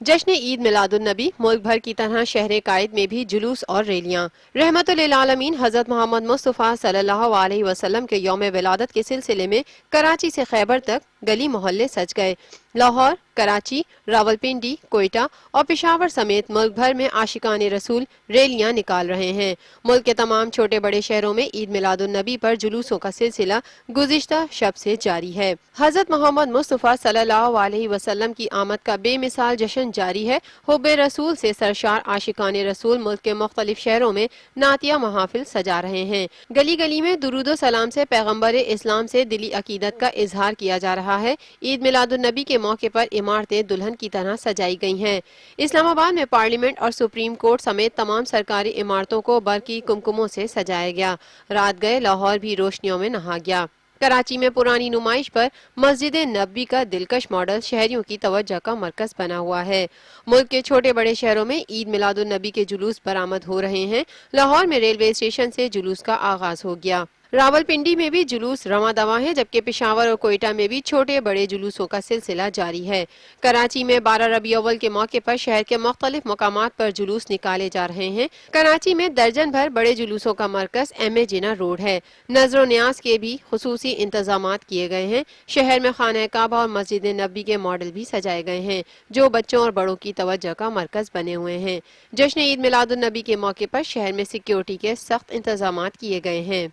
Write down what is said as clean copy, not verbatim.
جشن عید میلاد النبی، ملک بھر کی طرح شہر قائد میں بھی جلوس اور ریلیاں۔ رحمت للعالمین حضرت محمد مصطفیٰ صلی اللہ علیہ وسلم کے یوم ولادت کے سلسلے میں کراچی سے خیبر تک گلی محلے سج گئے۔ لاہور، کراچی، راولپنڈی، کوئٹہ اور پشاور سمیت ملک بھر میں عاشقان رسول ریلیاں نکال رہے ہیں۔ ملک کے تمام چھوٹے بڑے شہروں میں عید میلاد النبی پر جلوسوں کا سلسلہ گزشتہ شب سے جاری ہے۔ حضرت محمد مصطفیٰ صلی اللہ علیہ وسلم کی آمد کا بے مثال جشن جاری ہے۔ حب رسول سے سرشار عاشقان رسول ملک کے مختلف شہروں میں نعتیہ محافل سجا رہے ہیں۔ گلی گلی میں درود و سلام سے پیغمبر اسلام سے دلی عقیدت کا اظہار کیا جا رہا ہے۔ عید میلاد النبی کے موقع پر عمارتیں دلہن کی طرح سجائی گئی ہیں۔ اسلام آباد میں پارلیمنٹ اور سپریم کورٹ سمیت تمام سرکاری عمارتوں کو برقی کمکموں سے سجایا گیا۔ رات گئے لاہور بھی روشنیوں میں نہا گیا۔ کراچی میں پرانی نمائش پر مسجد نبوی کا دلکش ماڈل شہریوں کی توجہ کا مرکز بنا ہوا ہے۔ ملک کے چھوٹے بڑے شہروں میں عید میلاد النبی کے جلوس برآمد ہو رہے ہیں۔ لاہور میں ریلوے اسٹیشن سے جلوس کا آغاز ہو گیا۔ راولپنڈی میں بھی جلوس رواں دواں ہے، جبکہ پشاور اور کوئٹہ میں بھی چھوٹے بڑے جلوسوں کا سلسلہ جاری ہے۔ کراچی میں 12 ربیع الاول کے موقع پر شہر کے مختلف مقامات پر جلوس نکالے جا رہے ہیں۔ کراچی میں درجن بھر بڑے جلوسوں کا مرکز ایم اے جناح روڈ ہے۔ نذر و نیاز کے بھی خصوصی انتظامات کیے گئے ہیں۔ شہر میں خانہ کعبہ اور مسجد نبوی کے ماڈل بھی سجائے گئے ہیں، جو بچوں اور بڑوں کی توجہ کا مرکز بنے ہوئے ہیں۔ جشن عید میلاد النبی کے موقع پر شہر میں سیکیورٹی کے سخت انتظامات کیے گئے ہیں۔